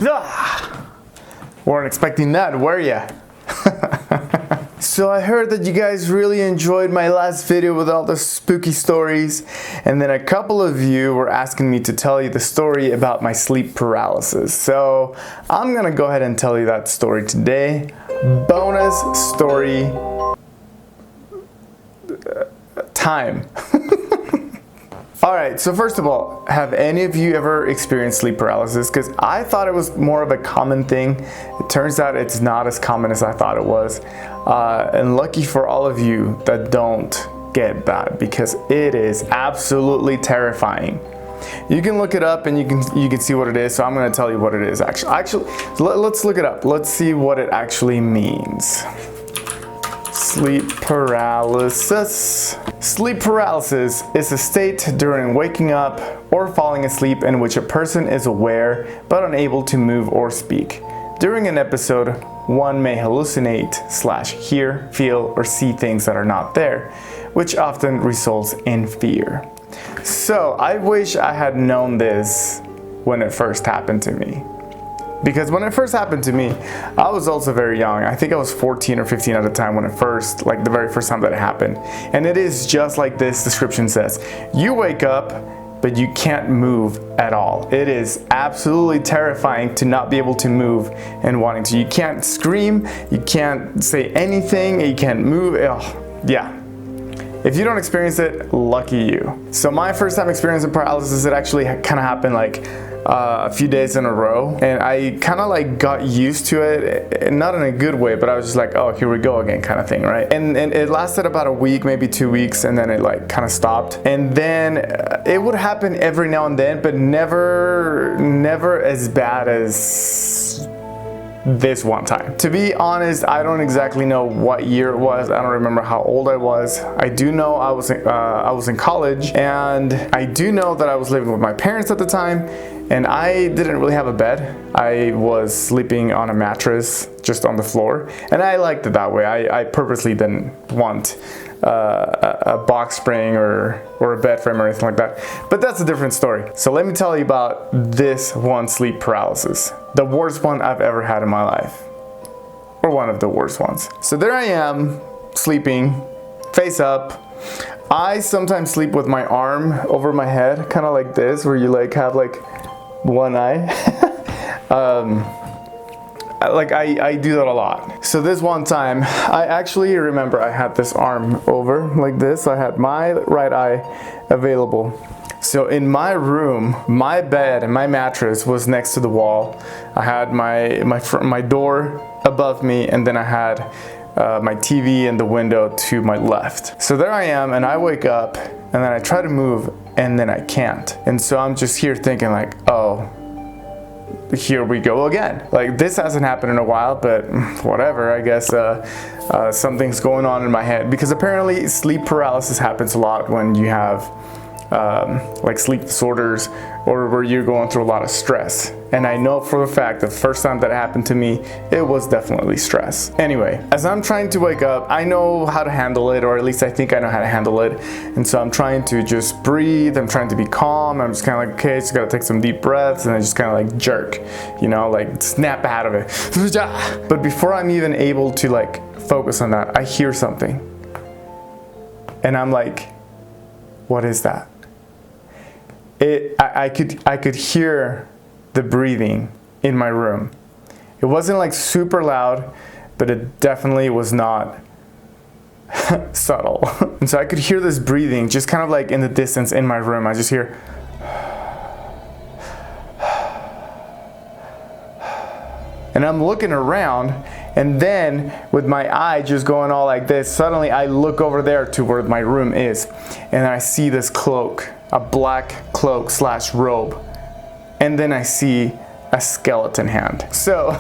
Ah! Weren't expecting that, were ya? So I heard that you guys really enjoyed my last video with all the spooky stories, and then a couple of you were asking me to tell you the story about my sleep paralysis. So I'm gonna go ahead and tell you that story today. Bonus story time. Alright, so first of all, have any of you ever experienced sleep paralysis? Because I thought it was more of a common thing. It turns out it's not as common as I thought it was. And lucky for all of you that don't get that, because it is absolutely terrifying. You can look it up and you can see what it is, so I'm going to tell you what it is actually. Let's look it up. Let's see what it actually means. Sleep paralysis. Sleep paralysis is a state during waking up or falling asleep in which a person is aware but unable to move or speak. During an episode, one may hallucinate / hear, feel, or see things that are not there, which often results in fear. So I wish I had known this when it first happened to me. Because when it first happened to me, I was also very young. I think I was 14 or 15 at the time when it first, like the very first time that it happened. And it is just like this description says. You wake up, but you can't move at all. It is absolutely terrifying to not be able to move and wanting to. You can't scream, you can't say anything, you can't move. Oh, yeah. If you don't experience it, lucky you. So my first time experiencing paralysis, it actually kind of happened like a few days in a row, and I kind of like got used to it, not in a good way, but I was just like, oh, here we go again kind of thing, right? And it lasted about a week, maybe 2 weeks, and then it like kind of stopped. And then it would happen every now and then, but never as bad as this one time. To be honest, I don't exactly know what year it was. I don't remember how old I was. I do know I was in college, and I do know that I was living with my parents at the time, and I didn't really have a bed. I was sleeping on a mattress just on the floor, and I liked it that way. I purposely didn't want a box spring or a bed frame or anything like that. But that's a different story. So let me tell you about this one sleep paralysis. The worst one I've ever had in my life. Or one of the worst ones. So there I am, sleeping, face up. I sometimes sleep with my arm over my head, kind of like this, where you like have like one eye. I do that a lot. So this one time, I actually remember I had this arm over like this. I had my right eye available. So in my room, my bed and my mattress was next to the wall. I had my door above me, and then I had my TV and the window to my left. So there I am, and I wake up, and then I try to move, and then I can't. And so I'm just here thinking like, oh, here we go again. Like, this hasn't happened in a while, but whatever, I guess something's going on in my head, because apparently sleep paralysis happens a lot when you have like sleep disorders or where you're going through a lot of stress. And I know for a fact the first time that happened to me, it was definitely stress. Anyway, as I'm trying to wake up, I know how to handle it, or at least I think I know how to handle it. And so I'm trying to just breathe, I'm trying to be calm. I'm just kind of like, okay, just gotta take some deep breaths, and I just kind of like jerk, you know, like snap out of it. But before I'm even able to like focus on that, I hear something. And I'm like, what is that? I could hear the breathing in my room. It wasn't like super loud, but it definitely was not subtle. And so I could hear this breathing just kind of like in the distance in my room. I just hear and I'm looking around, and then with my eye just going all like this, suddenly I look over there to where my room is, and I see this cloak, a black cloak / robe, and then I see a skeleton hand. So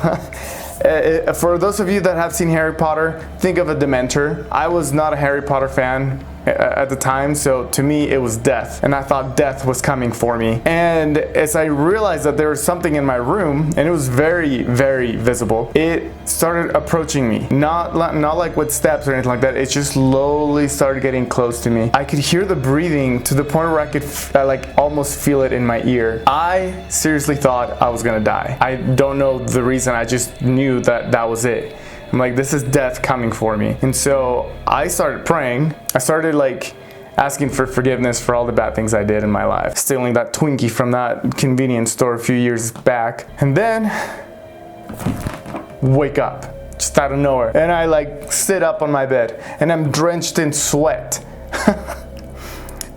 For those of you that have seen Harry Potter, think of a Dementor. I was not a Harry Potter fan at the time, so to me it was death, and I thought death was coming for me. And as I realized that there was something in my room, and it was very, very visible, it started approaching me. Not like with steps or anything like that. It just slowly started getting close to me. I could hear the breathing to the point where I could like almost feel it in my ear. I seriously thought I was gonna die. I don't know the reason, I just knew that that was it. I'm like, this is death coming for me. And so I started praying. I started like asking for forgiveness for all the bad things I did in my life. Stealing that Twinkie from that convenience store a few years back. And then, wake up, just out of nowhere. And I like sit up on my bed and I'm drenched in sweat.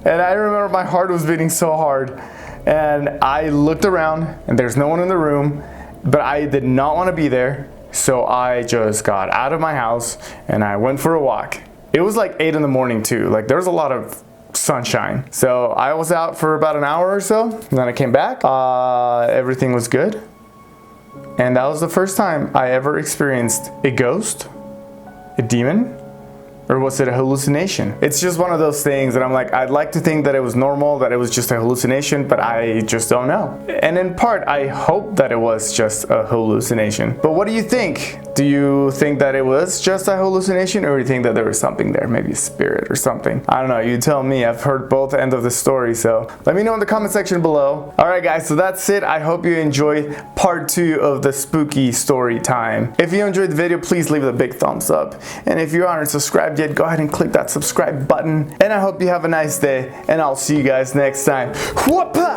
And I remember my heart was beating so hard. And I looked around and there's no one in the room, but I did not want to be there. So I just got out of my house and I went for a walk. It was like 8 in the morning too. Like there was a lot of sunshine. So I was out for about an hour or so. And then I came back. Everything was good. And that was the first time I ever experienced a ghost, a demon, or was it a hallucination? It's just one of those things that I'm like, I'd like to think that it was normal, that it was just a hallucination, but I just don't know. And in part, I hope that it was just a hallucination. But what do you think? Do you think that it was just a hallucination, or do you think that there was something there, maybe a spirit or something? I don't know, you tell me. I've heard both ends of the story, so let me know in the comment section below. All right, guys, so that's it. I hope you enjoyed part 2 of the spooky story time. If you enjoyed the video, please leave it a big thumbs up. And if you aren't subscribed yet, go ahead and click that subscribe button. And I hope you have a nice day, and I'll see you guys next time. Whoop-a!